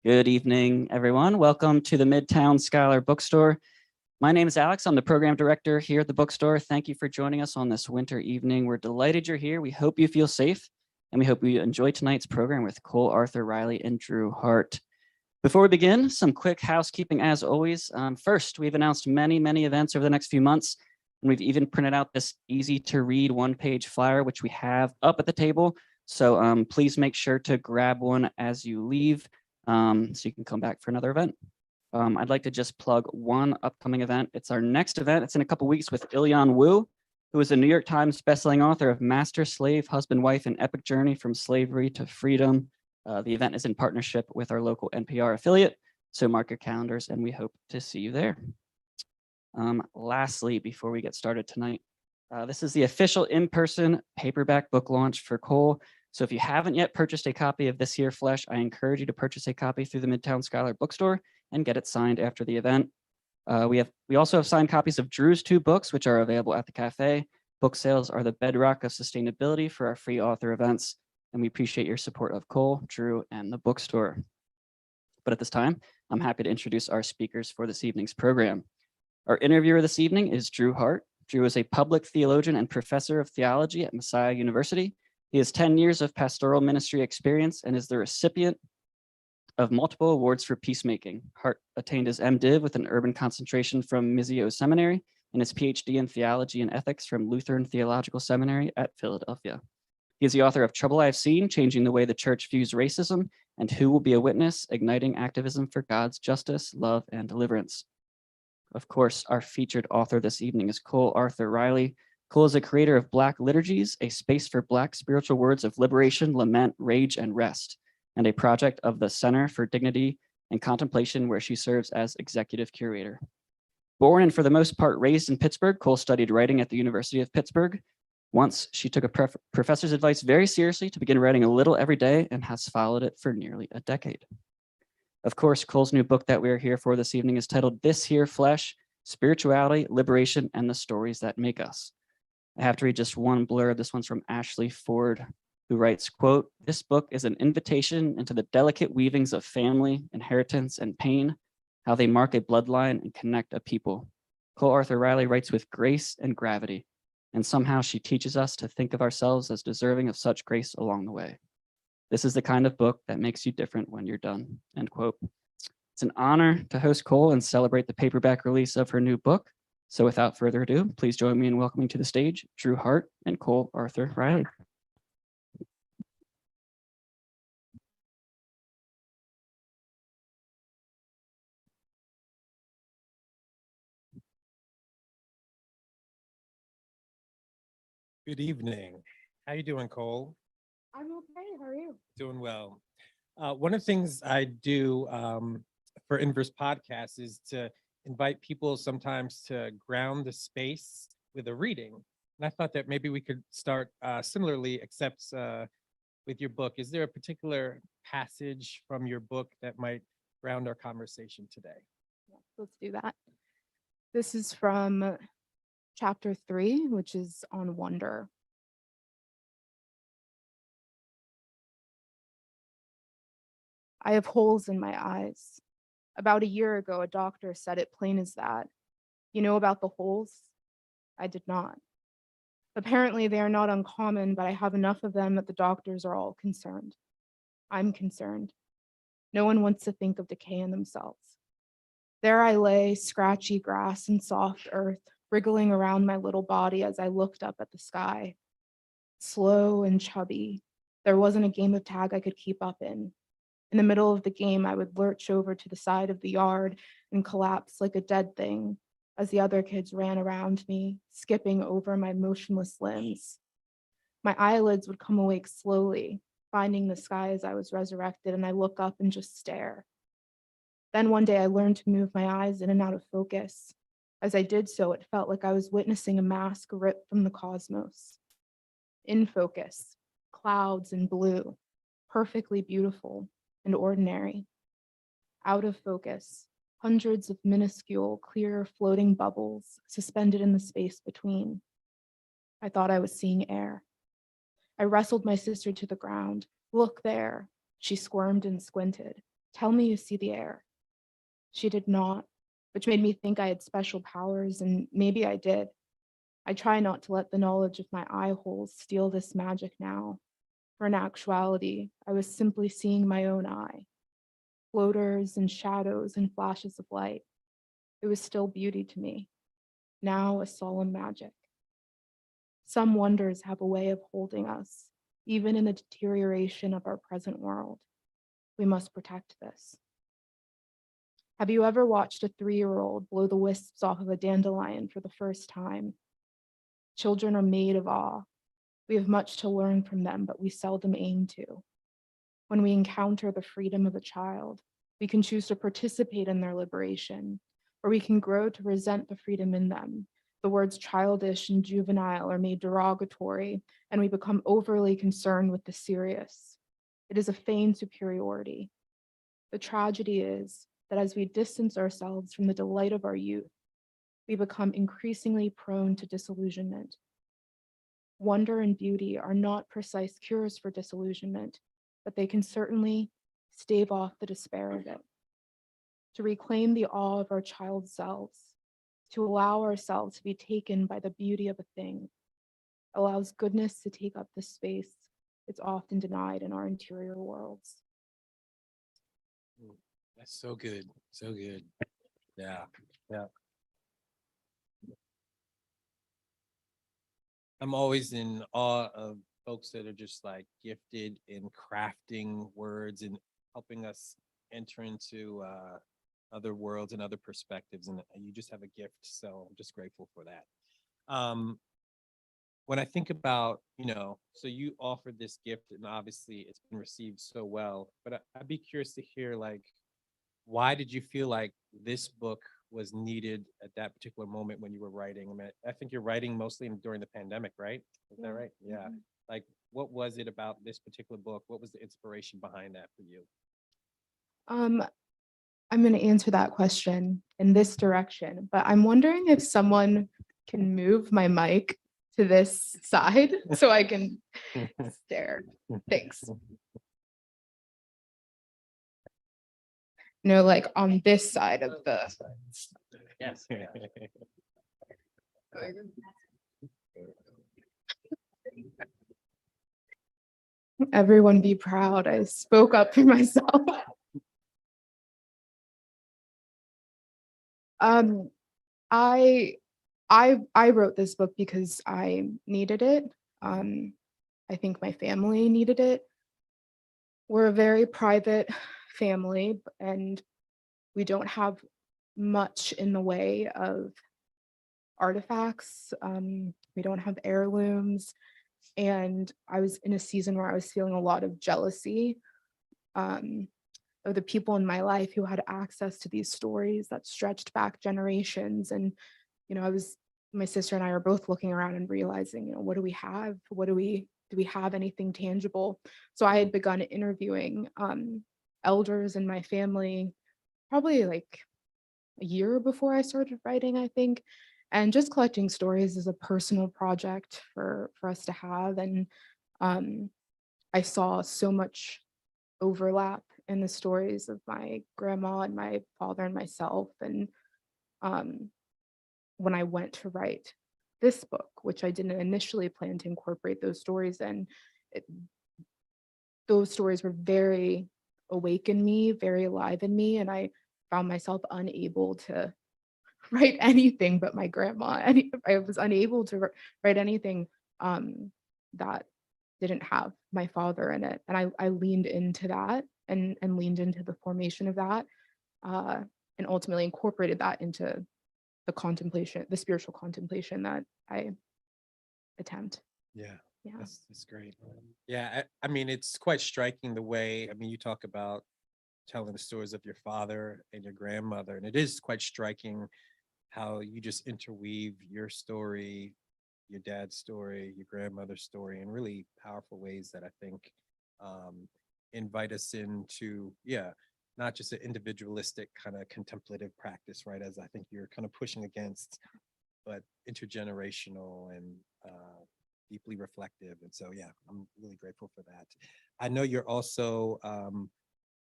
Good evening, everyone. Welcome to the Midtown Scholar Bookstore. My name is Alex. I'm the program director here at the bookstore. Thank you for joining us on this winter evening. We're delighted you're here. We hope you feel safe, and we hope you enjoy tonight's program with Cole Arthur Riley and Drew Hart. Before we begin, some quick housekeeping as always. First, we've announced many events over the next few months, and we've even printed out this easy to read one-page flyer, which we have up at the table. So please make sure to grab one as you leave so you can come back for another event. I'd like to just plug one upcoming event. It's our next event. It's in a couple weeks with Ilyan Wu, who is a New York Times bestselling author of Master, Slave, Husband, Wife, An Epic Journey from Slavery to Freedom. The event is in partnership with our local NPR affiliate, so mark your calendars and we hope to see you there. Lastly, before we get started tonight, this is the official in-person paperback book launch for Cole. So if you haven't yet purchased a copy of This Here Flesh, I encourage you to purchase a copy through the Midtown Scholar Bookstore and get it signed after the event. We also have signed copies of Drew's 2 books, which are available at the cafe. Book sales are the bedrock of sustainability for our free author events, and we appreciate your support of Cole, Drew, and the bookstore. But at this time, I'm happy to introduce our speakers for this evening's program. Our interviewer this evening is Drew Hart. Drew is a public theologian and professor of theology at Messiah University. He has 10 years of pastoral ministry experience and is the recipient of multiple awards for peacemaking. Hart attained his MDiv with an urban concentration from Mizio Seminary and his PhD in theology and ethics from Lutheran Theological Seminary at Philadelphia. He is the author of Trouble I've Seen, Changing the Way the Church Views Racism, and Who Will Be a Witness, Igniting Activism for God's Justice, Love, and Deliverance. Of course, our featured author this evening is Cole Arthur Riley. Cole is a creator of Black Liturgies, a space for Black spiritual words of liberation, lament, rage, and rest, and a project of the Center for Dignity and Contemplation, where she serves as executive curator. Born and for the most part raised in Pittsburgh, Cole studied writing at the University of Pittsburgh. Once she took a professor's advice very seriously to begin writing a little every day and has followed it for nearly a decade. Of course, Cole's new book that we are here for this evening is titled This Here Flesh, Spirituality, Liberation, and the Stories That Make Us. I have to read just one blurb. This one's from Ashley Ford, who writes, quote, "This book is an invitation into the delicate weavings of family, inheritance, and pain, how they mark a bloodline and connect a people. Cole Arthur Riley writes with grace and gravity, and somehow she teaches us to think of ourselves as deserving of such grace along the way. This is the kind of book that makes you different when you're done," end quote. It's an honor to host Cole and celebrate the paperback release of her new book. So without further ado, please join me in welcoming to the stage Drew Hart and Cole Arthur Riley. Good evening. How you doing, Cole? I'm okay. How are you? Doing well. One of the things I do for Inverse Podcasts is to invite people sometimes to ground the space with a reading. And I thought that maybe we could start similarly, except with your book. Is there a particular passage from your book that might ground our conversation today? Yeah, let's do that. This is from chapter 3, which is on wonder. I have holes in my eyes. About a year ago, a doctor said it plain as that. You know about the holes? I did not. Apparently, they are not uncommon, but I have enough of them that the doctors are all concerned. I'm concerned. No one wants to think of decay in themselves. There I lay, scratchy grass and soft earth, wriggling around my little body as I looked up at the sky. Slow and chubby. There wasn't a game of tag I could keep up in. In the middle of the game, I would lurch over to the side of the yard and collapse like a dead thing as the other kids ran around me, skipping over my motionless limbs. My eyelids would come awake slowly, finding the sky as I was resurrected, and I look up and just stare. Then one day I learned to move my eyes in and out of focus. As I did so, it felt like I was witnessing a mask ripped from the cosmos. In focus, clouds and blue, perfectly beautiful and ordinary. Out of focus, hundreds of minuscule, clear, floating bubbles suspended in the space between. I thought I was seeing air. I wrestled my sister to the ground. Look there. She squirmed and squinted. Tell me you see the air. She did not, which made me think I had special powers, and maybe I did. I try not to let the knowledge of my eye holes steal this magic now, for in actuality, I was simply seeing my own eye, floaters and shadows and flashes of light. It was still beauty to me, now a solemn magic. Some wonders have a way of holding us, even in the deterioration of our present world. We must protect this. Have you ever watched a 3-year-old blow the wisps off of a dandelion for the first time? Children are made of awe. We have much to learn from them, but we seldom aim to. When we encounter the freedom of a child, we can choose to participate in their liberation, or we can grow to resent the freedom in them. The words childish and juvenile are made derogatory, and we become overly concerned with the serious. It is a feigned superiority. The tragedy is that as we distance ourselves from the delight of our youth, we become increasingly prone to disillusionment. Wonder and beauty are not precise cures for disillusionment, but they can certainly stave off the despair of it. To reclaim the awe of our child selves, to allow ourselves to be taken by the beauty of a thing, allows goodness to take up the space it's often denied in our interior worlds. That's so good. So good. Yeah. Yeah. I'm always in awe of folks that are just like gifted in crafting words and helping us enter into other worlds and other perspectives. And you just have a gift. So I'm just grateful for that. When I think about, so you offered this gift and obviously it's been received so well, but I'd be curious to hear, like, why did you feel like this book was needed at that particular moment when you were writing? I mean, I think you're writing mostly during the pandemic, right? Is that right? Yeah. Mhm. Like, what was it about this particular book? What was the inspiration behind that for you? I'm going to answer that question in this direction, but I'm wondering if someone can move my mic to this side so I can stare. Thanks. Like on this side of the. Yes. Everyone be proud. I spoke up for myself. I wrote this book because I needed it. I think my family needed it. We're a very private family, and we don't have much in the way of artifacts. We don't have heirlooms. And I was in a season where I was feeling a lot of jealousy of the people in my life who had access to these stories that stretched back generations. And, my sister and I are both looking around and realizing, what do we have? Do we have anything tangible? So I had begun interviewing elders in my family, probably like a year before I started writing, I think. And just collecting stories is a personal project for us to have. And I saw so much overlap in the stories of my grandma and my father and myself. And when I went to write this book, which I didn't initially plan to incorporate those stories in, those stories were very awake in me, very alive in me. And I found myself unable to write anything but my grandma. I was unable to write anything that didn't have my father in it. And I leaned into that and leaned into the formation of that and ultimately incorporated that into the spiritual contemplation that I attempt. Yeah. Yeah. That's great. Yeah. I mean, it's quite striking the way, you talk about telling the stories of your father and your grandmother, and it is quite striking how you just interweave your story, your dad's story, your grandmother's story in really powerful ways that I think invite us into, not just an individualistic kind of contemplative practice, right? As I think you're kind of pushing against, but intergenerational and deeply reflective. And so, I'm really grateful for that. I know you're also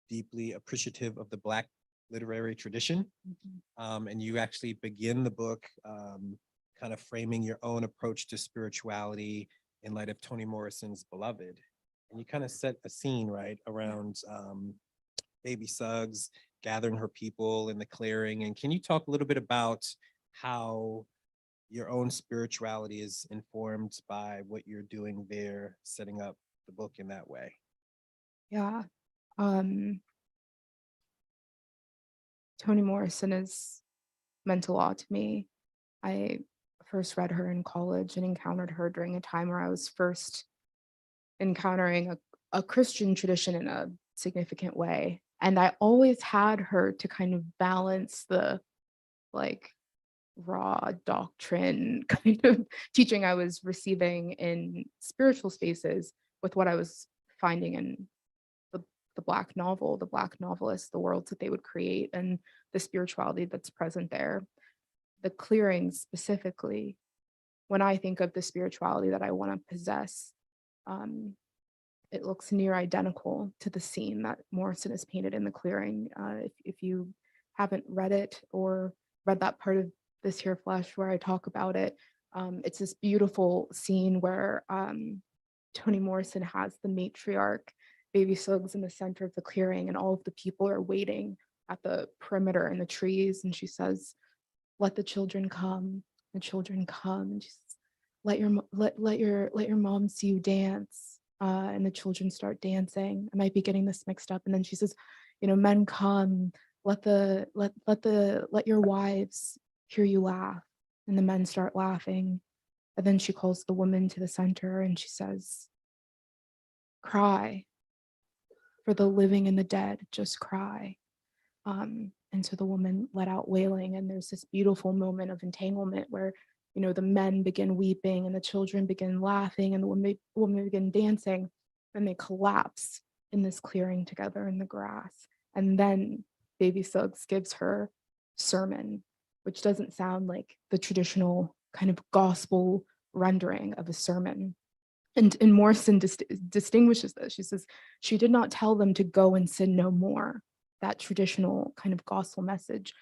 deeply appreciative of the Black literary tradition. And you actually begin the book kind of framing your own approach to spirituality in light of Toni Morrison's Beloved. And you kind of set a scene, right, around Baby Suggs gathering her people in the clearing. And can you talk a little bit about how your own spirituality is informed by what you're doing there, setting up the book in that way? Yeah. Toni Morrison has meant a lot to me. I first read her in college and encountered her during a time where I was first encountering a Christian tradition in a significant way. And I always had her to kind of balance the like raw doctrine kind of teaching I was receiving in spiritual spaces with what I was finding in the Black novel, the Black novelists, the worlds that they would create, and the spirituality that's present there. The clearing specifically, when I think of the spirituality that I want to possess, it looks near identical to the scene that Morrison has painted in the clearing. If you haven't read it or read that part of This Here Flesh where I talk about it, it's this beautiful scene where Toni Morrison has the matriarch, Baby Suggs, in the center of the clearing, and all of the people are waiting at the perimeter in the trees. And she says, "Let the children come." The children come, and she says, let your mom see you dance. And the children start dancing. I might be getting this mixed up. And then she says, "Men come, let your wives hear you laugh." And the men start laughing. And then she calls the woman to the center and she says, "Cry, for the living and the dead, just cry." And so the woman let out wailing, and there's this beautiful moment of entanglement where, the men begin weeping and the children begin laughing and the women begin dancing, and they collapse in this clearing together in the grass. And then Baby Suggs gives her sermon, which doesn't sound like the traditional kind of gospel rendering of a sermon. And Morrison distinguishes this. She says, she did not tell them to go and sin no more, that traditional kind of gospel message.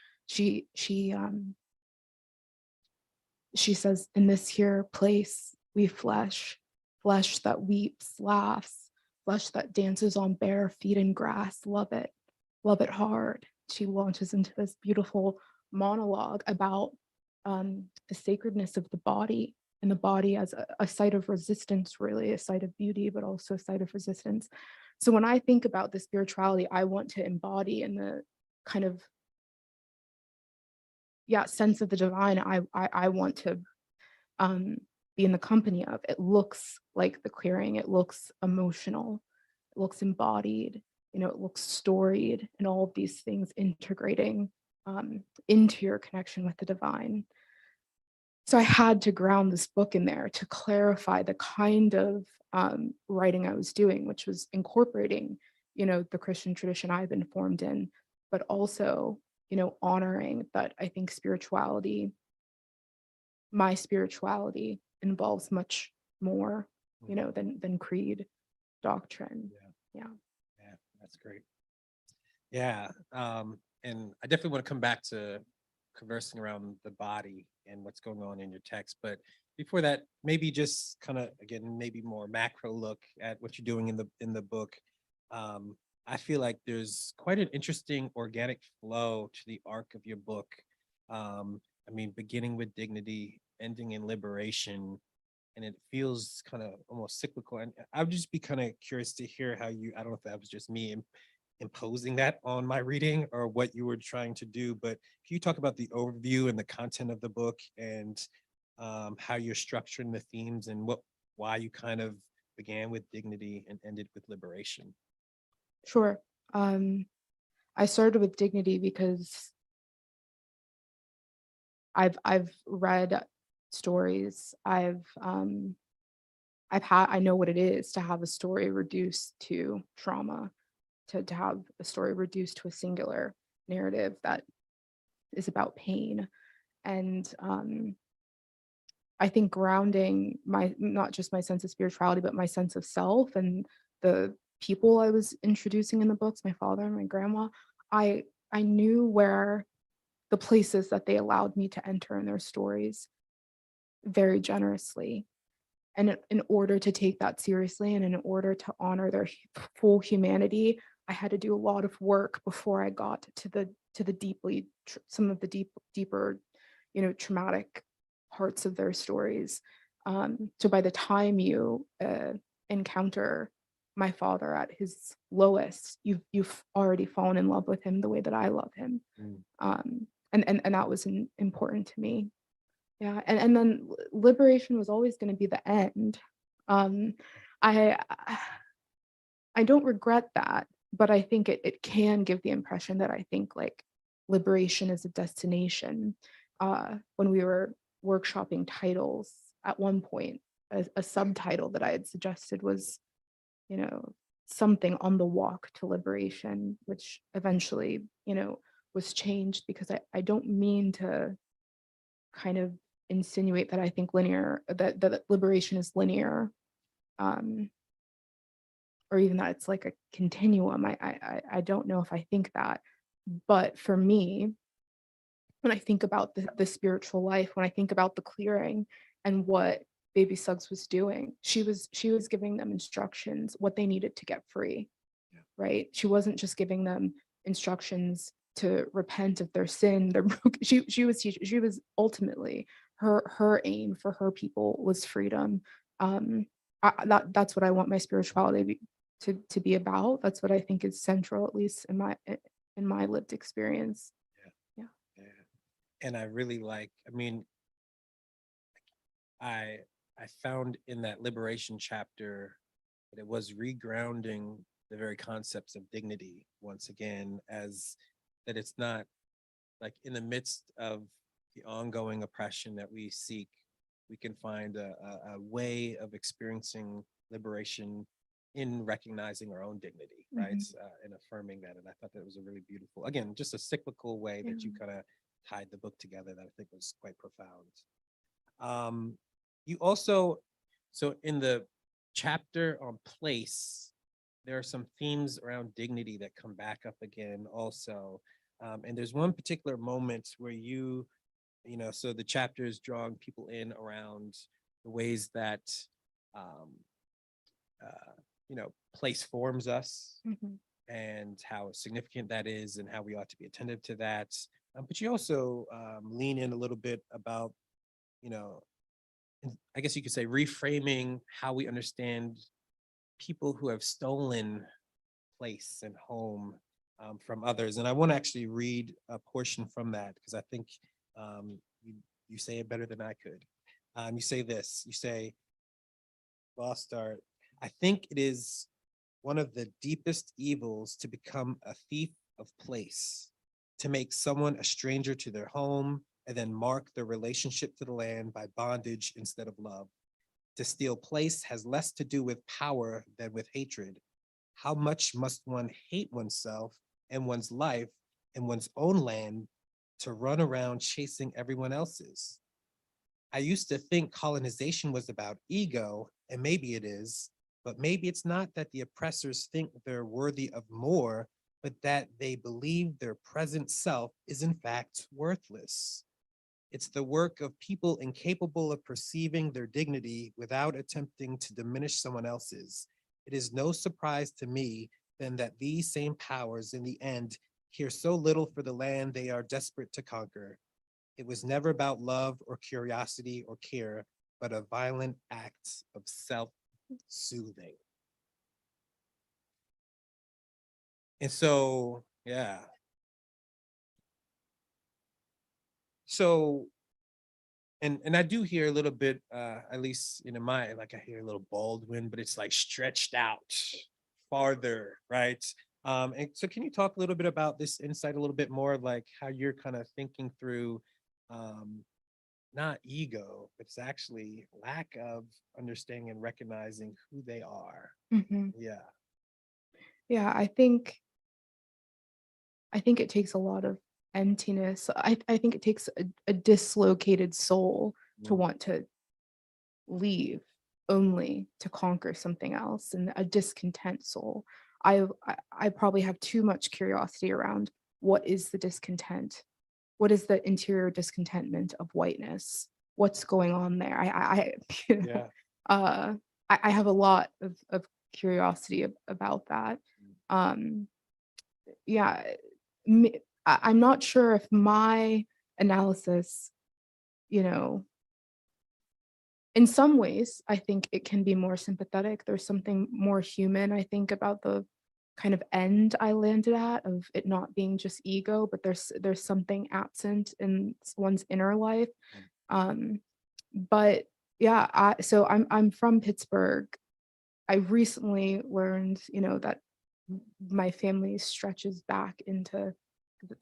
She says, "In this here place, we flesh that weeps, laughs, flesh that dances on bare feet in grass, love it hard." She launches into this beautiful monologue about the sacredness of the body, and the body as a site of resistance, really a site of beauty, but also a site of resistance. So when I think about the spirituality I want to embody in the kind of sense of the divine I want to be in the company of, it looks like the clearing, it looks emotional, it looks embodied, it looks storied, and all of these things integrating into your connection with the divine. So I had to ground this book in there to clarify the kind of writing I was doing, which was incorporating, the Christian tradition I've been formed in, but also, honoring that I think my spirituality involves much more, than creed, doctrine. Yeah. Yeah, that's great. Yeah. And I definitely want to come back to conversing around the body and what's going on in your text. But before that, maybe just kind of, again, maybe more macro look at what you're doing in the book. I feel like there's quite an interesting organic flow to the arc of your book. Beginning with dignity, ending in liberation, and it feels kind of almost cyclical. And I would just be kind of curious to hear how I don't know if that was just me imposing that on my reading or what you were trying to do, but can you talk about the overview and the content of the book and how you're structuring the themes and why you kind of began with dignity and ended with liberation? Sure. I started with dignity because I've read stories. I know what it is to have a story reduced to trauma, to have a story reduced to a singular narrative that is about pain. And I think grounding not just my sense of spirituality, but my sense of self and the people I was introducing in the books, my father and my grandma, I knew where the places that they allowed me to enter in their stories very generously. And in order to take that seriously and in order to honor their full humanity, I had to do a lot of work before I got to the deeply some of the deeper, traumatic parts of their stories. So by the time you encounter my father at his lowest, you've already fallen in love with him the way that I love him. And that was important to me. Yeah, and then liberation was always going to be the end. I don't regret that, but I think it can give the impression that I think like liberation is a destination. When we were workshopping titles at one point, a subtitle that I had suggested was, something on the walk to liberation, which eventually, was changed because I don't mean to kind of insinuate that I think that liberation is linear, or even that it's like a continuum. I don't know if I think that, but for me, when I think about the spiritual life, when I think about the clearing and what Baby Suggs was doing, she was giving them instructions, what they needed to get free, right? She wasn't just giving them instructions to repent of their sin. She was ultimately, her aim for her people was freedom. That's what I want my spirituality to be about. That's what I think is central, at least in my lived experience. Yeah. And I really I found in that liberation chapter that it was regrounding the very concepts of dignity once again, as that it's not like in the midst of the ongoing oppression that we seek, we can find a way of experiencing liberation in recognizing our own dignity, right? And affirming that. And I thought that was a really beautiful, again, just a cyclical way that you kind of tied the book together that I think was quite profound. You also, so in the chapter on place, there are some themes around dignity that come back up again also. And there's one particular moment where so the chapter is drawing people in around the ways that, place forms us and how significant that is and how we ought to be attentive to that. But you also lean in a little bit about, I guess you could say reframing how we understand people who have stolen place and home from others. And I want to actually read a portion from that because I think you say it better than I could. You say this, you say, well, I'll start. I think it is one of the deepest evils to become a thief of place, to make someone a stranger to their home and then mark their relationship to the land by bondage instead of love. To steal place has less to do with power than with hatred. How much must one hate oneself and one's life and one's own land to run around chasing everyone else's? I used to think colonization was about ego, and maybe it is, but maybe it's not that the oppressors think they're worthy of more, but that they believe their present self is in fact worthless. It's the work of people incapable of perceiving their dignity without attempting to diminish someone else's. It is no surprise to me then that these same powers in the end care so little for the land they are desperate to conquer. It was never about love or curiosity or care, but a violent act of self-soothing. And so, yeah. So, and I do hear a little bit, at least in my, like I hear a little Baldwin, but it's like stretched out farther, right? And so can you talk a little bit about this insight a little bit more, like how you're kind of thinking through not ego, but it's actually lack of understanding and recognizing who they are. Yeah. Yeah, I think it takes a lot of emptiness. I think it takes a dislocated soul to want to leave only to conquer something else, and a discontent soul. I probably have too much curiosity around what is the discontent, what is the interior discontentment of whiteness, what's going on there. Yeah. I have a lot of curiosity about that. Yeah, I'm not sure if my analysis, you know, in some ways, I think it can be more sympathetic. There's something more human, I think, about the kind of end I landed at, of it not being just ego, but there's something absent in one's inner life. But yeah, so I'm from Pittsburgh. I recently learned, that my family stretches back into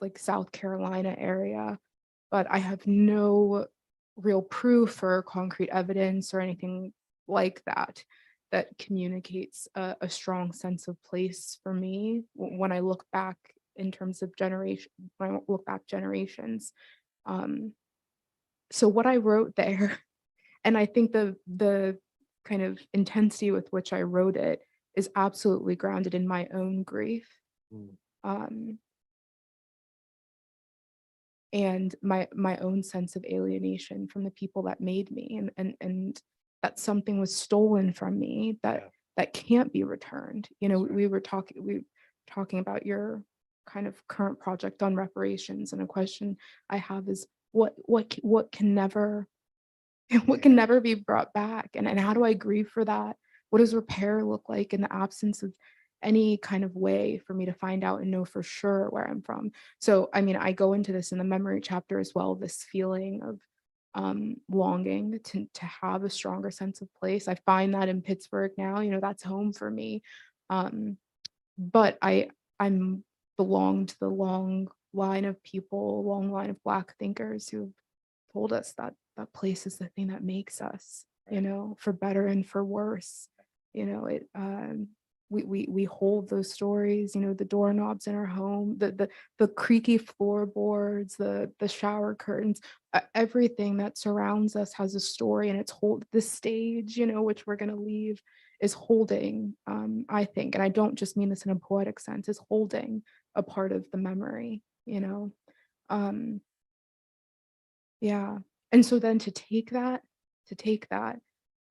like South Carolina area, but I have no real proof or concrete evidence or anything like that that communicates a strong sense of place for me when I look back in terms of when I look back generations. So what I wrote there, and I think the kind of intensity with which I wrote it is absolutely grounded in my own grief. Mm. And my own sense of alienation from the people that made me, and that something was stolen from me that can't be returned. Right. We were talking about your kind of current project on reparations, and a question I have is what can never what can never be brought back, and how do I grieve for that? What does repair look like in the absence of any kind of way for me to find out and know for sure where I'm from? So, I mean, I go into this in the memory chapter as well, this feeling of longing to have a stronger sense of place. I find that in Pittsburgh now, that's home for me. But I'm belong to the long line of people, long line of Black thinkers who've told us that that place is the thing that makes us, for better and for worse. We hold those stories, the doorknobs in our home, the creaky floorboards, the shower curtains, everything that surrounds us has a story, and it's the stage, which we're going to leave, is holding, I think, and I don't just mean this in a poetic sense, is holding a part of the memory. Yeah. And so then to take that,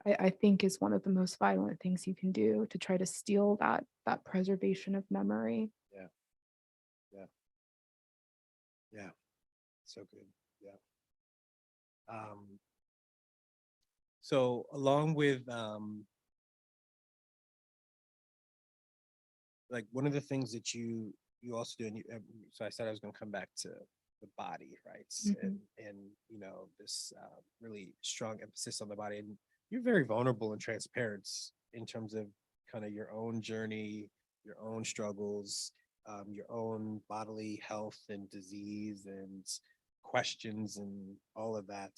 I think is one of the most violent things you can do, to try to steal that preservation of memory. Yeah. Yeah. Yeah. So good. Yeah. So along with like one of the things that you also do, and so I said I was going to come back to the body, right? And this really strong emphasis on the body, and you're very vulnerable and transparent in terms of kind of your own journey, your own struggles, your own bodily health and disease and questions and all of that.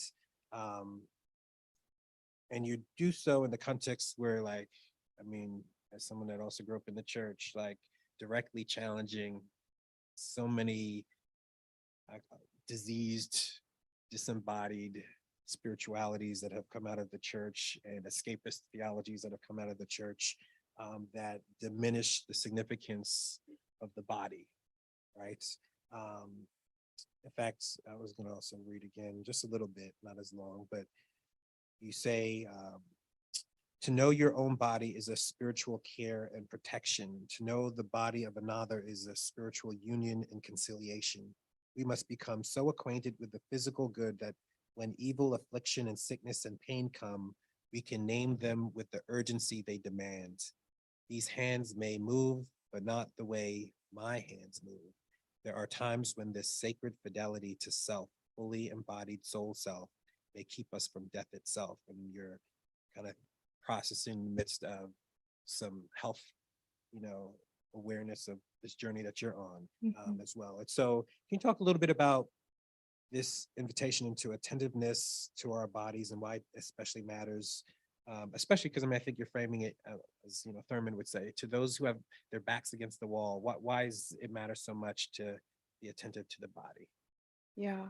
And you do so in the context where, like, I mean, as someone that also grew up in the church, like directly challenging so many diseased, disembodied spiritualities that have come out of the church, and escapist theologies that have come out of the church, that diminish the significance of the body, right? In fact, I was going to also read again just a little bit, not as long, but you say, to know your own body is a spiritual care and protection. To know the body of another is a spiritual union and conciliation. We must become so acquainted with the physical good that when evil, affliction, and sickness and pain come, we can name them with the urgency they demand. These hands may move, but not the way my hands move. There are times when this sacred fidelity to self, fully embodied soul self, may keep us from death itself. And you're kind of processing in the midst of some health, awareness of this journey that you're on, as well. And so can you talk a little bit about this invitation into attentiveness to our bodies and why it especially matters, especially because I think you're framing it as, Thurman would say, to those who have their backs against the wall. Why does it matter so much to be attentive to the body? Yeah.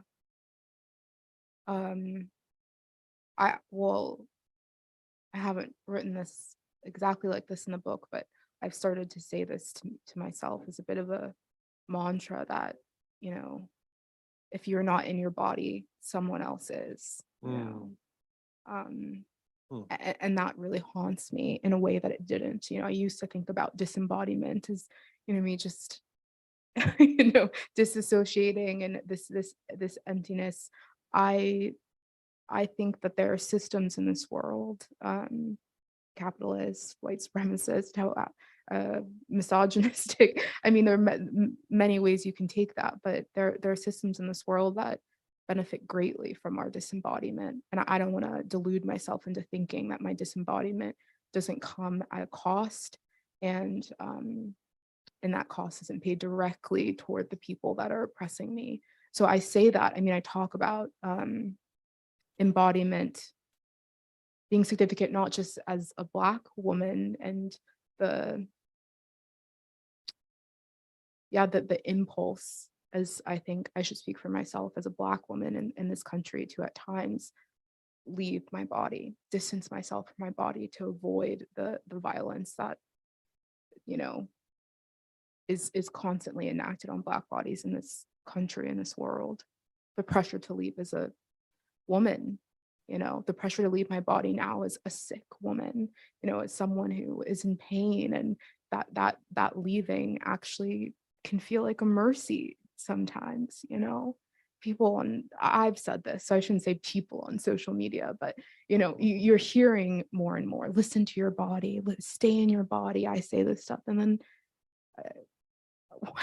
I haven't written this exactly like this in the book, but I've started to say this to myself as a bit of a mantra that, you know, if you're not in your body, someone else is, you know. And that really haunts me in a way that it didn't. You know, I used to think about disembodiment as, you know, me just you know, disassociating and this emptiness. I I think that there are systems in this world, capitalist, white supremacist, misogynistic. I mean, there are many ways you can take that, but there are systems in this world that benefit greatly from our disembodiment. And I don't want to delude myself into thinking that my disembodiment doesn't come at a cost, and that cost isn't paid directly toward the people that are oppressing me. So I say that. I mean, I talk about embodiment being significant not just as a Black woman and the impulse, as I think I should speak for myself as a Black woman in this country, to at times leave my body, distance myself from my body to avoid the violence that, you know, is constantly enacted on Black bodies in this country, in this world. The pressure to leave as a woman, you know, the pressure to leave my body now as a sick woman, you know, as someone who is in pain, and that leaving actually can feel like a mercy sometimes, you know. People on, I've said this, so I shouldn't say people on social media, but you know, you're hearing more and more, listen to your body, stay in your body. I say this stuff, and then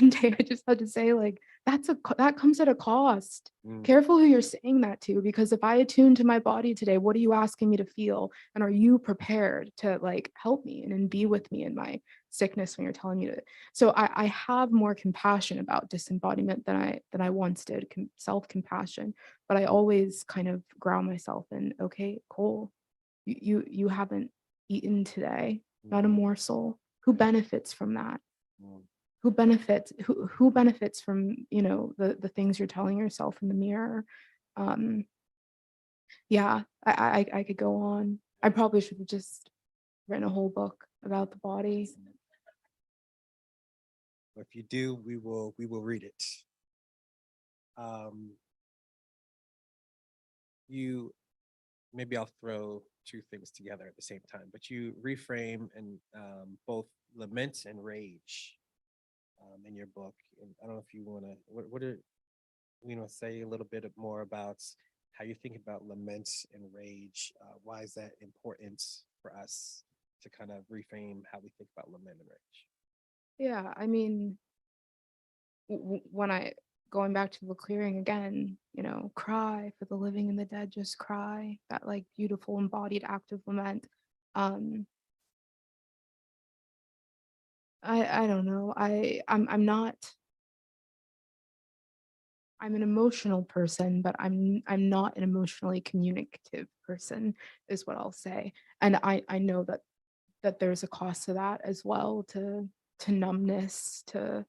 one day I just had to say, like, that comes at a cost. Careful who you're saying that to, because if I attune to my body today, what are you asking me to feel? And are you prepared to like help me and be with me in my sickness when you're telling me to? So I have more compassion about disembodiment than I once did, self-compassion, but I always kind of ground myself in, okay, Cole, you haven't eaten today, not a morsel. Who benefits from that? Who benefits from, you know, the things you're telling yourself in the mirror? Yeah, I could go on. I probably should have just written a whole book about the body. If you do, we will read it. You, maybe I'll throw two things together at the same time, but you reframe and both lament and rage in your book. And I don't know if you want to, what are, you know, say a little bit more about how you think about lament and rage. Why is that important for us to kind of reframe how we think about lament and rage? Yeah, I mean, when I, going back to the clearing again, you know, cry for the living and the dead, just cry, that like beautiful embodied active lament. I don't know. I'm not, I'm an emotional person, but I'm not an emotionally communicative person, is what I'll say. And I know that there's a cost to that as well, to numbness, to,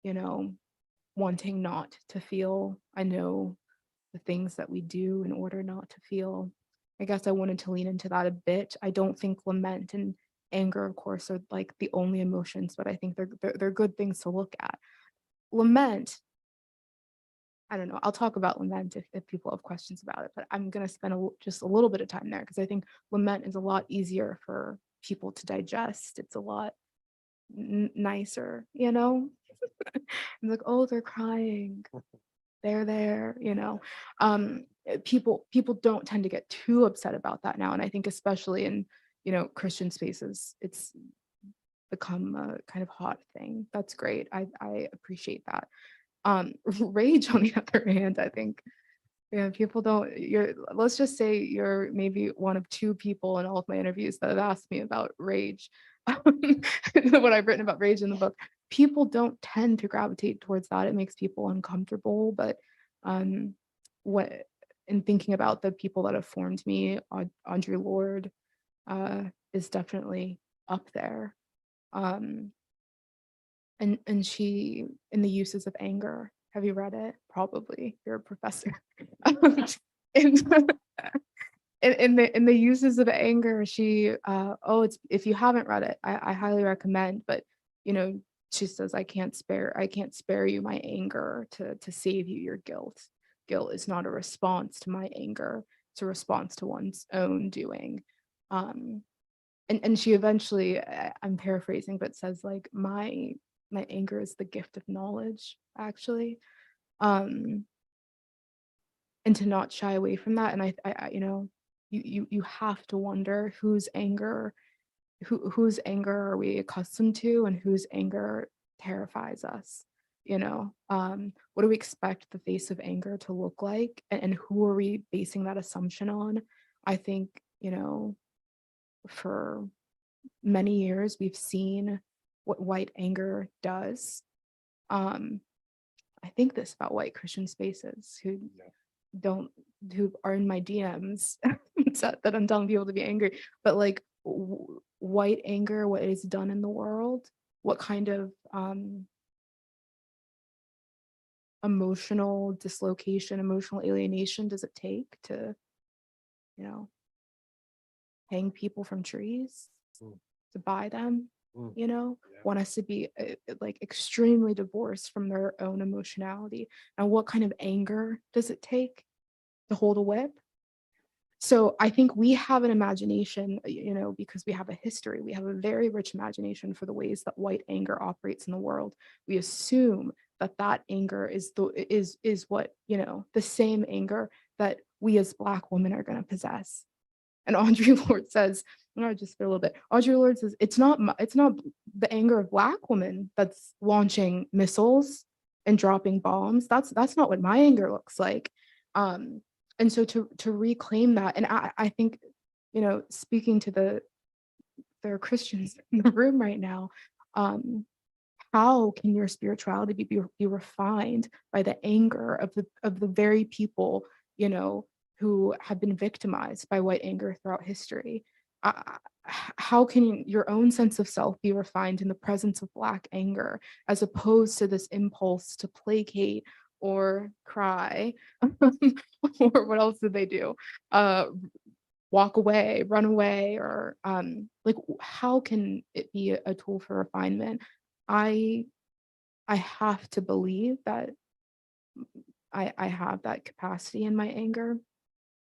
you know, wanting not to feel. I know the things that we do in order not to feel. I guess I wanted to lean into that a bit. I don't think lament and anger, of course, are like the only emotions, but I think they're good things to look at. Lament, I don't know. I'll talk about lament if people have questions about it, but I'm going to spend just a little bit of time there, because I think lament is a lot easier for people to digest. It's a lot nicer, you know? I'm like, oh, they're crying. They're there, you know. People don't tend to get too upset about that now. And I think especially in, you know, Christian spaces, it's become a kind of hot thing. That's great. I appreciate that. Rage, on the other hand, I think, yeah, people don't, let's just say you're maybe one of two people in all of my interviews that have asked me about rage. What I've written about rage in the book, people don't tend to gravitate towards that. It makes people uncomfortable, but what, in thinking about the people that have formed me, Audre Lorde is definitely up there. And she, in the uses of anger, have you read it? Probably, you're a professor. And in the uses of anger, she it's, if you haven't read it, I highly recommend, but you know, she says, I can't spare you my anger to save you your guilt. Guilt is not a response to my anger, it's a response to one's own doing. And she eventually, I'm paraphrasing, but says like, my anger is the gift of knowledge, actually. And to not shy away from that. And I you know, you have to wonder whose anger are we accustomed to, and whose anger terrifies us. You know, what do we expect the face of anger to look like, and who are we basing that assumption on? I think, you know, for many years we've seen what white anger does. I think this about white Christian spaces who who are in my DMs that I'm telling people to be angry, but like white anger, what is done in the world, what kind of emotional dislocation, emotional alienation does it take to, you know, hang people from trees, to buy them, you know, want us to be like extremely divorced from their own emotionality. And what kind of anger does it take to hold a whip? So I think we have an imagination, you know, because we have a history, we have a very rich imagination for the ways that white anger operates in the world. We assume that anger is what, you know, the same anger that we as Black women are going to possess. And Audre Lorde says, I just feel a little bit. Audre Lorde says, it's not the anger of Black women that's launching missiles and dropping bombs. That's not what my anger looks like. And so to reclaim that, and I think, you know, speaking to there are Christians in the room right now, how can your spirituality be refined by the anger of the very people, you know, who have been victimized by white anger throughout history? How can your own sense of self be refined in the presence of Black anger, as opposed to this impulse to placate or cry, or what else did they do? Walk away, run away, or like, how can it be a tool for refinement? I have to believe that I have that capacity in my anger.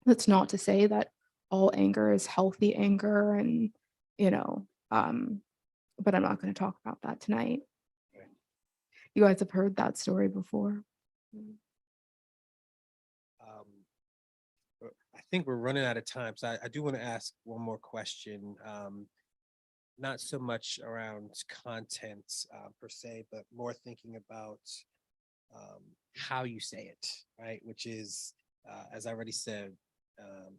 That's not to say that all anger is healthy anger, and you know, but I'm not going to talk about that tonight. You guys have heard that story before. I think we're running out of time, so I do want to ask one more question. Not so much around content per se, but more thinking about how you say it, right? Which is, as I already said,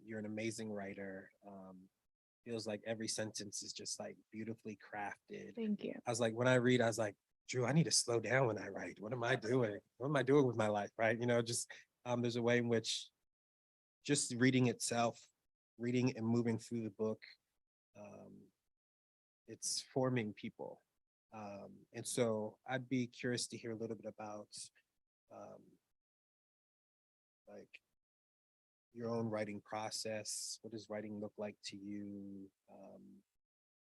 you're an amazing writer. Feels like every sentence is just like beautifully crafted. Thank you. I was like, when I read, I was like, Drew, I need to slow down when I write. What am I doing? What am I doing with my life, right? You know, just there's a way in which just reading itself, reading and moving through the book, it's forming people. And so I'd be curious to hear a little bit about like your own writing process. What does writing look like to you?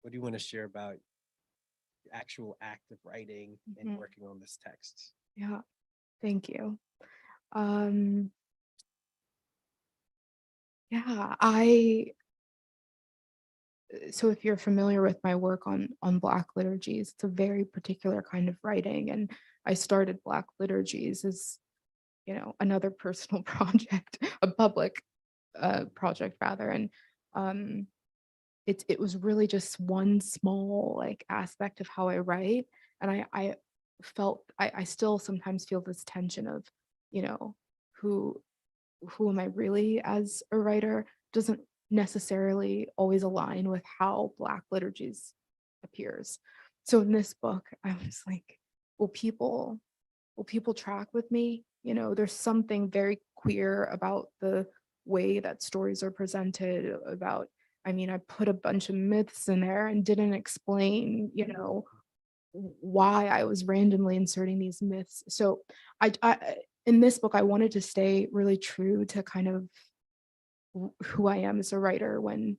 What do you want to share about the actual act of writing and working on this text? Yeah, thank you. Yeah, so if you're familiar with my work on Black liturgies, it's a very particular kind of writing, and I started Black liturgies as, you know, another personal project, a public project rather, and it was really just one small like aspect of how I write, and I felt I still sometimes feel this tension of, you know, who am I really as a writer doesn't necessarily always align with how Black liturgies appears. So in this book, I was like, will people track with me? You know, there's something very queer about the way that stories are presented, about, I mean, I put a bunch of myths in there and didn't explain, you know, why I was randomly inserting these myths. So I in this book, I wanted to stay really true to kind of who I am as a writer when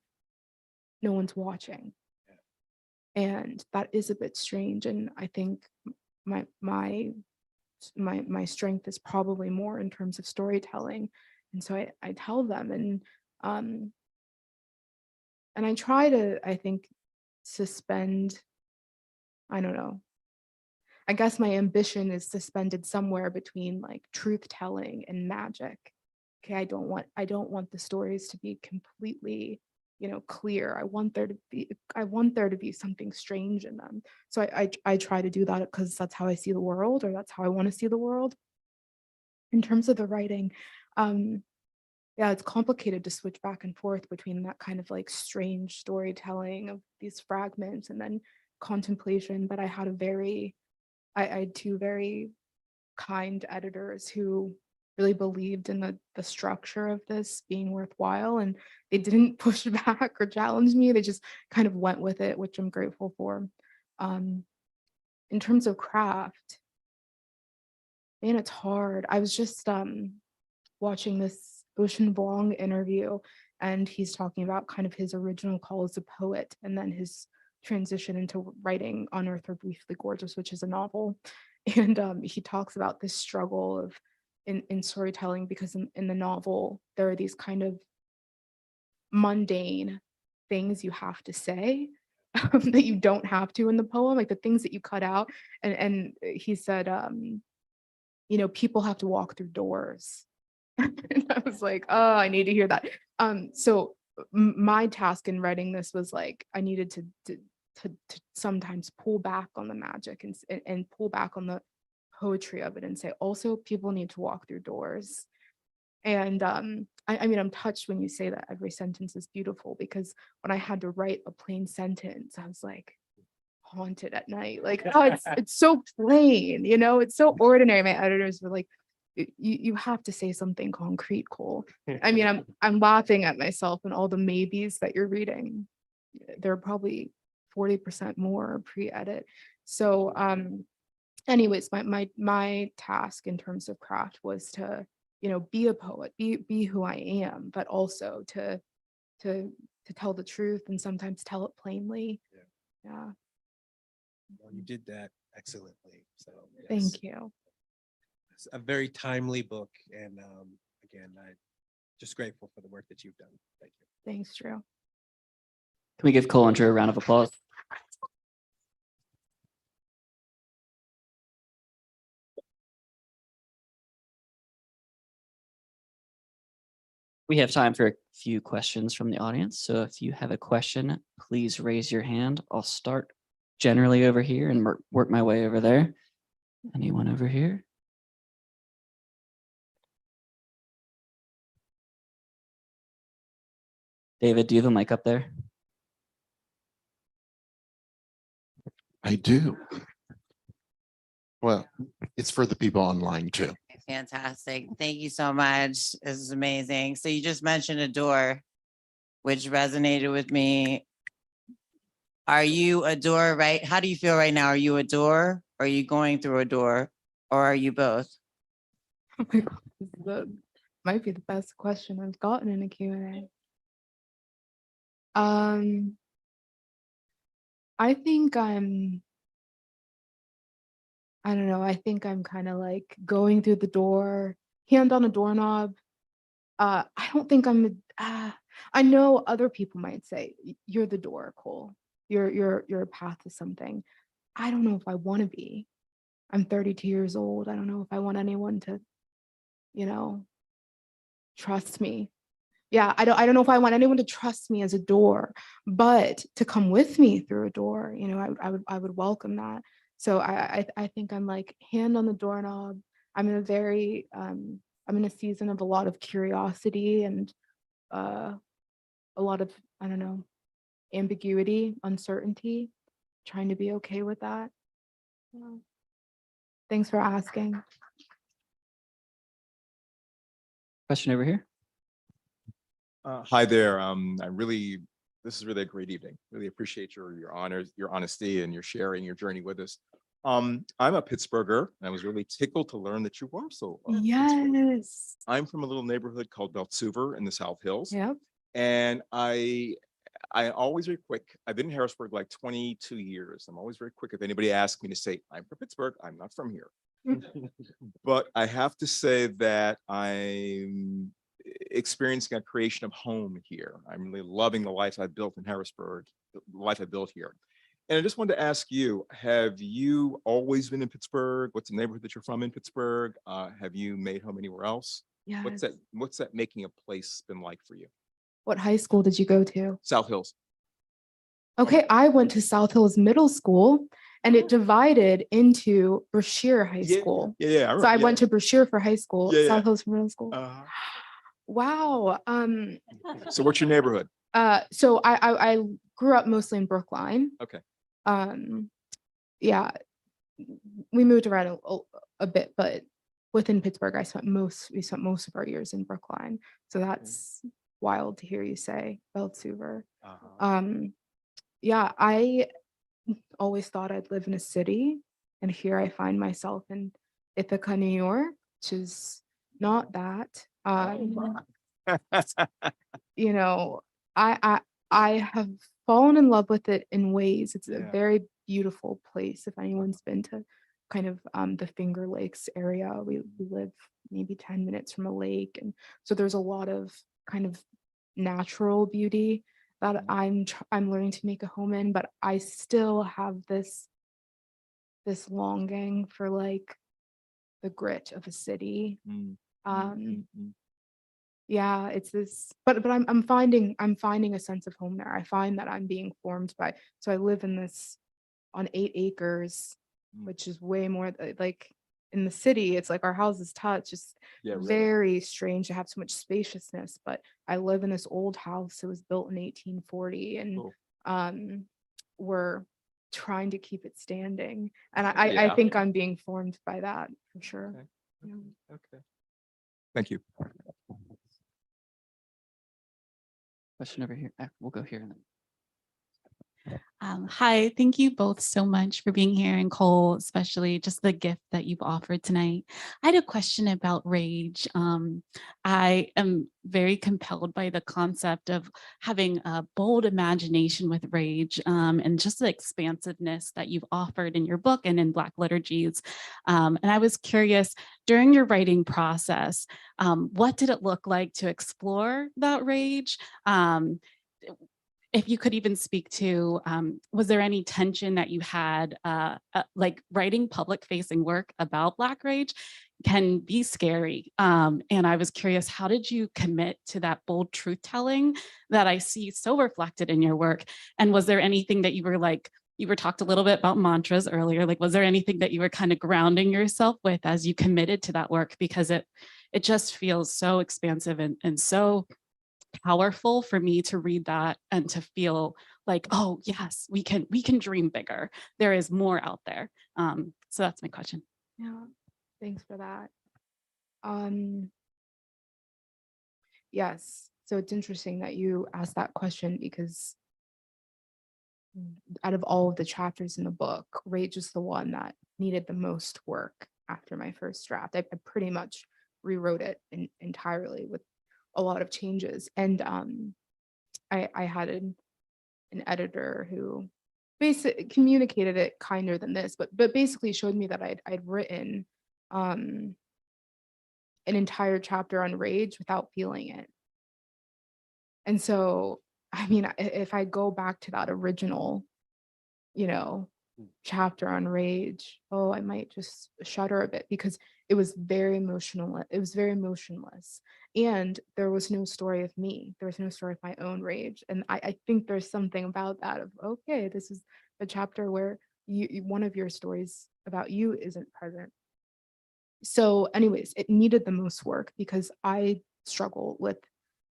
no one's watching. And that is a bit strange. And I think my strength is probably more in terms of storytelling. And so I tell them, and I try to, I think, suspend, I don't know, I guess my ambition is suspended somewhere between like truth telling and magic. Okay, I don't want the stories to be completely, clear. I want there to be something strange in them. So I try to do that because that's how I see the world, or that's how I want to see the world. In terms of the writing, yeah, it's complicated to switch back and forth between that kind of like strange storytelling of these fragments and then contemplation. But I had two very kind editors who really believed in the structure of this being worthwhile, and they didn't push back or challenge me. They just kind of went with it, which I'm grateful for. In terms of craft, man, it's hard. I was just watching this Ocean Vuong interview, and he's talking about kind of his original call as a poet and then his transition into writing On Earth or Briefly Gorgeous, which is a novel. And he talks about this struggle of in storytelling, because in the novel, there are these kind of mundane things you have to say that you don't have to in the poem, like the things that you cut out. And he said, people have to walk through doors. And I was like, oh, I need to hear that. So my task in writing this was like, I needed to sometimes pull back on the magic and pull back on the poetry of it, and say, also, people need to walk through doors. And I mean, I'm touched when you say that every sentence is beautiful, because when I had to write a plain sentence, I was like haunted at night. Like, oh, it's so plain, it's so ordinary. My editors were like, you have to say something concrete, Cole. I mean, I'm laughing at myself and all the maybes that you're reading. There are probably 40% more pre-edit. So anyways, my task in terms of craft was to, be a poet, be who I am, but also to tell the truth and sometimes tell it plainly. Yeah. Well, you did that excellently. So yes. Thank you. It's a very timely book, and again, I'm just grateful for the work that you've done. Thank you. Thanks, Drew. Can we give Cole and Drew a round of applause? We have time for a few questions from the audience. So if you have a question, please raise your hand. I'll start generally over here and work my way over there. Anyone over here? David, do you have a mic up there? I do. Well, it's for the people online too. Fantastic. Thank you so much. This is amazing. So you just mentioned a door, which resonated with me. Are you a door, right? How do you feel right now? Are you a door? Or are you going through a door? Or are you both? Oh my God, this might be the best question I've gotten in a Q&A. I think I don't know. I think I'm kind of like going through the door, hand on a doorknob. I don't think I know other people might say, you're the door, Cole. You're a path to something. I don't know if I want to be. I'm 32 years old. I don't know if I want anyone to, trust me. Yeah, I don't know if I want anyone to trust me as a door, but to come with me through a door, I would welcome that. So I think I'm like hand on the doorknob. I'm in a season of a lot of curiosity and a lot of, I don't know, ambiguity, uncertainty, trying to be okay with that. Yeah. Thanks for asking. Question over here. Hi there. This is really a great evening. Really appreciate your honors, your honesty, and your sharing your journey with us. I'm a Pittsburgher, and I was really tickled to learn that you were also. a Pittsburgher. Yes. I'm from a little neighborhood called Beltsuver in the South Hills, Yep. and I always very quick. I've been in Harrisburg like 22 years. I'm always very quick if anybody asks me to say I'm from Pittsburgh. I'm not from here, but I have to say that I'm experiencing a creation of home here. I'm really loving the life I've built in Harrisburg, the life I built here. And I just wanted to ask you, have you always been in Pittsburgh? What's the neighborhood that you're from in Pittsburgh? Have you made home anywhere else? Yes. What's that making a place been like for you? What high school did you go to? South Hills. Okay, I went to South Hills Middle School, and it divided into Brashear High School. Yeah. So I went to Brashear for high school, Yeah, yeah. South Hills for middle school. Wow. So what's your neighborhood? So I grew up mostly in Brookline. Okay. Yeah, we moved around a bit, but within Pittsburgh, we spent most of our years in Brookline. So that's wild to hear you say Beltsuver. Yeah, I always thought I'd live in a city, and here I find myself in Ithaca, New York, which is not that. You know, I have fallen in love with it in ways. It's a very beautiful place. If anyone's been to kind of the Finger Lakes area, we live maybe 10 minutes from a lake, and so there's a lot of kind of natural beauty that I'm learning to make a home in, but I still have this longing for like the grit of a city. Yeah, it's this, but I'm finding a sense of home there. I find that I'm being formed by, so I live in this on 8 acres, which is way more like in the city, it's like our houses touch. It's very strange to have so much spaciousness, but I live in this old house. It was built in 1840, and we're trying to keep it standing. And I think I'm being formed by that for sure. Okay. Thank you. Question over here. We'll go here and then. Hi, thank you both so much for being here, and Cole, especially just the gift that you've offered tonight. I had a question about rage. I am very compelled by the concept of having a bold imagination with rage, and just the expansiveness that you've offered in your book and in Black liturgies. And I was curious, during your writing process, what did it look like to explore that rage? If you could even speak to, was there any tension that you had, like writing public facing work about Black rage can be scary. And I was curious, how did you commit to that bold truth telling that I see so reflected in your work? And was there anything that you were talked a little bit about mantras earlier, like, was there anything that you were kind of grounding yourself with as you committed to that work? Because it just feels so expansive and so powerful for me to read that and to feel like, oh yes, we can dream bigger. There is more out there. So that's my question. Yeah, thanks for that. Yes, so it's interesting that you asked that question, because out of all of the chapters in the book, rage is the one that needed the most work after my first draft. I pretty much rewrote it entirely with a lot of changes. And I had an editor who basically communicated it kinder than this, but basically showed me that I'd written an entire chapter on rage without feeling it. And so, I mean, if I go back to that original, chapter on rage, I might just shudder a bit, because it was very emotional. It was very emotionless. And there was no story of me. There was no story of my own rage. And I think there's something about that of, okay, this is a chapter where one of your stories about you isn't present. So anyways, it needed the most work because I struggle with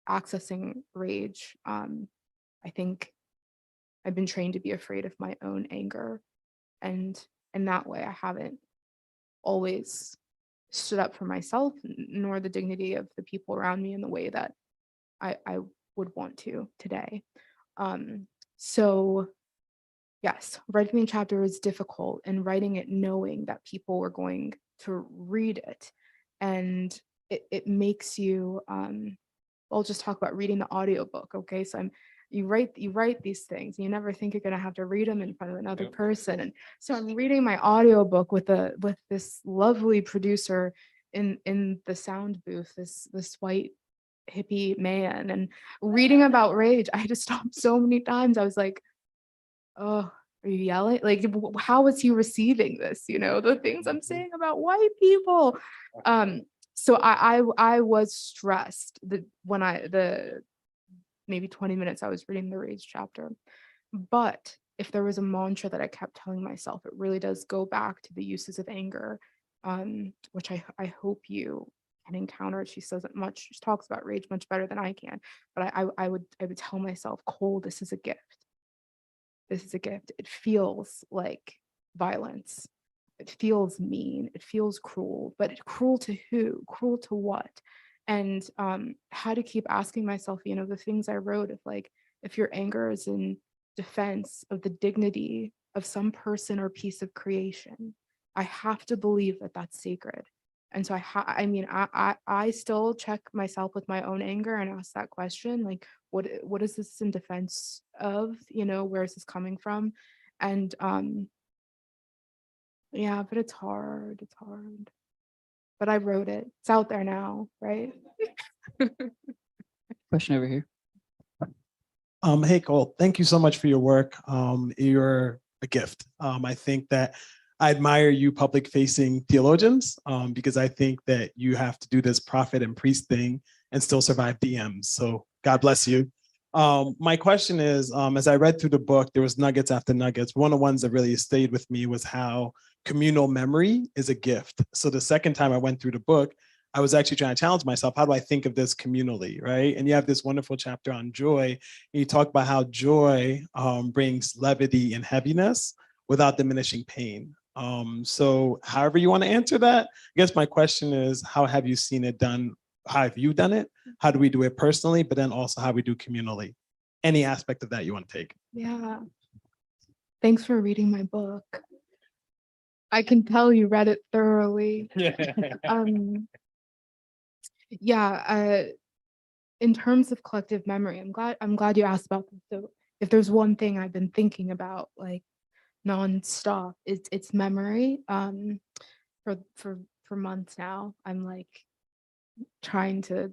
accessing rage. I think I've been trained to be afraid of my own anger. And in that way, I haven't always stood up for myself, nor the dignity of the people around me in the way that I would want to today. So Yes, writing the chapter was difficult, and writing it knowing that people were going to read it. And it makes you, I'll just talk about reading the audiobook. Okay. So you write these things and you never think you're going to have to read them in front of another Yep. person. And so I'm reading my audiobook with this lovely producer in the sound booth, this white hippie man, and reading about rage. I had to stop so many times. I was like, oh, are you yelling? Like, how is he receiving this? You know, the things I'm saying about white people. So I was stressed that when the maybe 20 minutes I was reading the rage chapter. But if there was a mantra that I kept telling myself, it really does go back to the uses of anger, which I hope you can encounter. She says it much, she talks about rage much better than I can. But I would tell myself, Cole, this is a gift. This is a gift. It feels like violence. It feels mean. It feels cruel. But cruel to who? Cruel to what? And how to keep asking myself, you know, the things I wrote, if your anger is in defense of the dignity of some person or piece of creation, I have to believe that that's sacred. And so I still check myself with my own anger and ask that question, like, what is this in defense of? You know, where is this coming from? And yeah, but it's hard. It's hard. But I wrote it. It's out there now, right? Question over here. Hey, Cole, thank you so much for your work. You're a gift. I think that I admire you public facing theologians because I think that you have to do this prophet and priest thing and still survive DMs. So God bless you. My question is, as I read through the book, there was nuggets after nuggets. One of the ones that really stayed with me was how communal memory is a gift. So the second time I went through the book, I was actually trying to challenge myself. How do I think of this communally, right? And you have this wonderful chapter on joy. And you talk about how joy brings levity and heaviness without diminishing pain. So however you want to answer that, I guess my question is, how have you seen it done? How have you done it? How do we do it personally? But then also how we do communally? Any aspect of that you want to take? Yeah. Thanks for reading my book. I can tell you read it thoroughly. Yeah, in terms of collective memory, I'm glad you asked about this. So if there's one thing I've been thinking about like nonstop, it's memory. For months now, I'm like trying to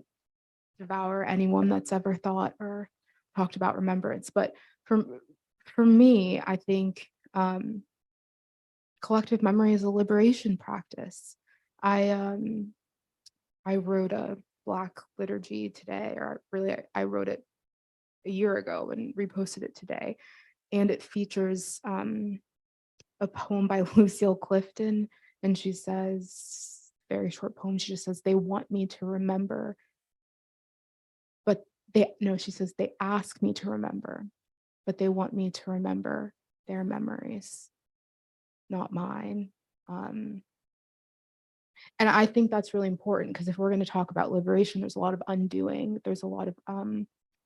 devour anyone that's ever thought or talked about remembrance. But for me, I think collective memory is a liberation practice. I wrote a Black liturgy today, or really I wrote it a year ago and reposted it today. And it features a poem by Lucille Clifton. And she says, very short poem, she just says, they want me to remember, but she says, they ask me to remember, but they want me to remember their memories, not mine. And I think that's really important because if we're going to talk about liberation, there's a lot of undoing. There's a lot of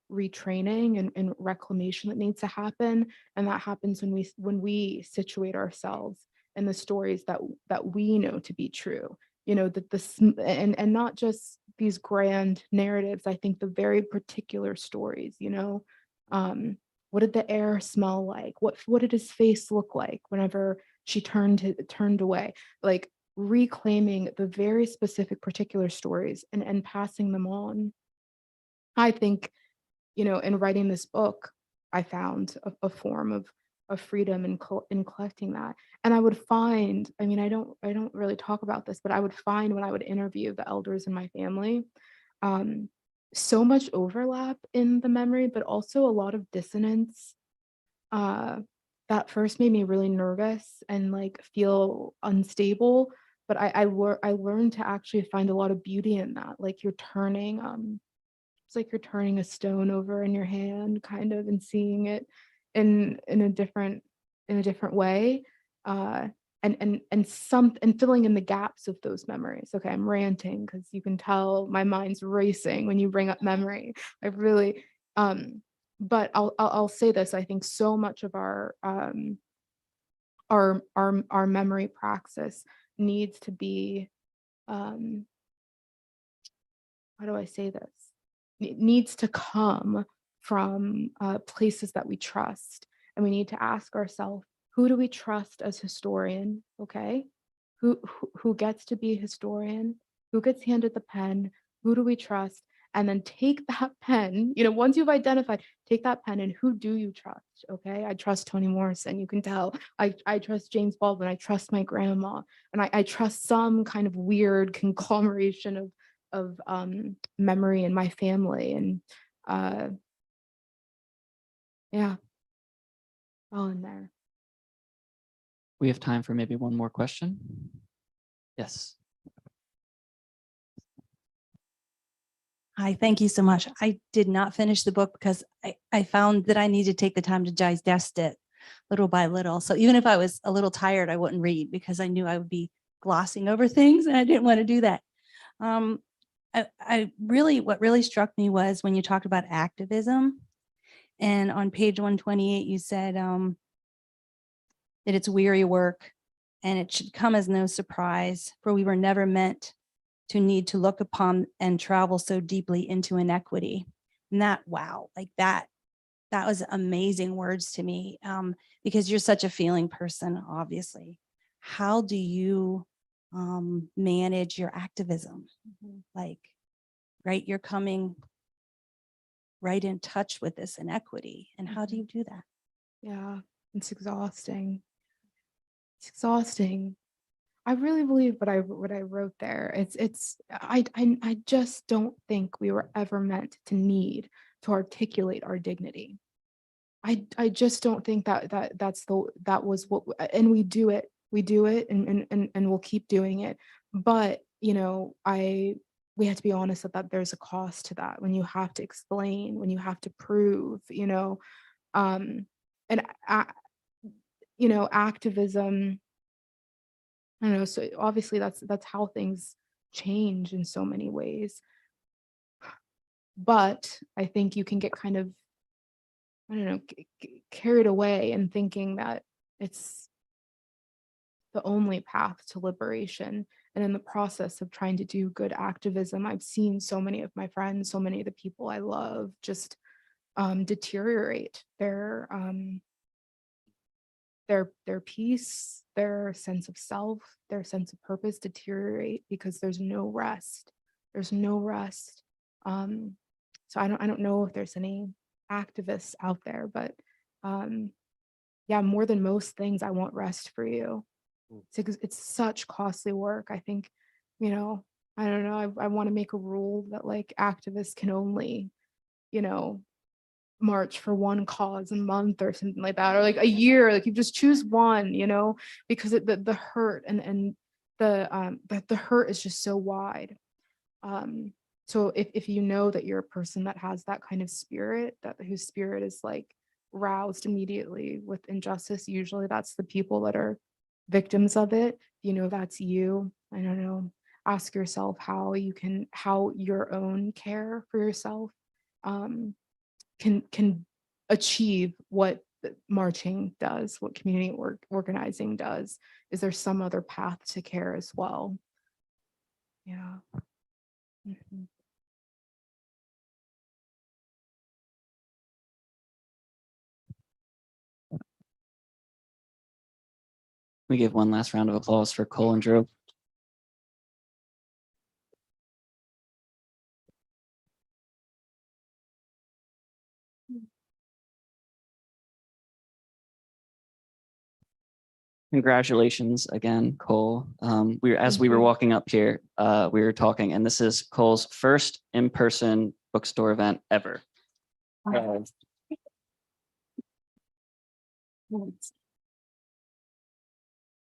retraining and reclamation that needs to happen. And that happens when we situate ourselves in the stories that we know to be true. You know, that and not just these grand narratives. I think the very particular stories, you know, what did the air smell like? What did his face look like whenever she turned away? Like, reclaiming the very specific particular stories and passing them on. I think, you know, in writing this book, I found a form of freedom in collecting that. And I would find, I mean, I don't really talk about this, but I would find when I would interview the elders in my family, so much overlap in the memory, but also a lot of dissonance. That first made me really nervous and like feel unstable. But I learned to actually find a lot of beauty in that. Like you're turning, it's like you're turning a stone over in your hand, kind of, and seeing it in a different way, and filling in the gaps of those memories. Okay, I'm ranting because you can tell my mind's racing when you bring up memory. I really, but I'll say this, I think so much of our memory praxis needs to be, how do I say this? It needs to come from places that we trust. And we need to ask ourselves, who do we trust as historian? Okay. Who gets to be historian? Who gets handed the pen? Who do we trust? And then take that pen, once you've identified, take that pen and who do you trust? Okay. I trust Toni Morrison. You can tell. I trust James Baldwin. I trust my grandma. And I trust some kind of weird conglomeration of memory in my family. And yeah, all in there. We have time for maybe one more question. Yes. Hi, thank you so much. I did not finish the book because I found that I needed to take the time to digest it little by little. So even if I was a little tired, I wouldn't read because I knew I would be glossing over things and I didn't want to do that. What really struck me was when you talked about activism, and on page 128, you said that it's weary work and it should come as no surprise, for we were never meant to need to look upon and travel so deeply into inequity. And that, wow, like that was amazing words to me, because you're such a feeling person, obviously. How do you manage your activism? Like, right, you're coming right in touch with this inequity. And how do you do that? Yeah, it's exhausting. It's exhausting. I really believe what I wrote there. I just don't think we were ever meant to need to articulate our dignity. I just don't think that was what, and we do it and we'll keep doing it. But we have to be honest that there's a cost to that, when you have to explain, when you have to prove, activism. I don't know. So obviously that's how things change in so many ways. But I think you can get kind of, I don't know, carried away in thinking that it's the only path to liberation. And in the process of trying to do good activism, I've seen so many of my friends, so many of the people I love just deteriorate their peace, their sense of self, their sense of purpose deteriorate because there's no rest. There's no rest. So I don't know if there's any activists out there, but yeah, more than most things, I want rest for you. It's such costly work. I think, I don't know, I want to make a rule that like activists can only, march for one cause a month or something like that, or like a year, like you just choose one, because the hurt and the hurt is just so wide. So if you know that you're a person that has that kind of spirit, whose spirit is like roused immediately with injustice, usually that's the people that are victims of it. That's you. I don't know, ask yourself how your own care for yourself can achieve what marching does, what community organizing does. Is there some other path to care as well? Yeah. We give one last round of applause for Cole and Drew. Congratulations again, Cole. As we were walking up here, we were talking, and this is Cole's first in-person bookstore event ever.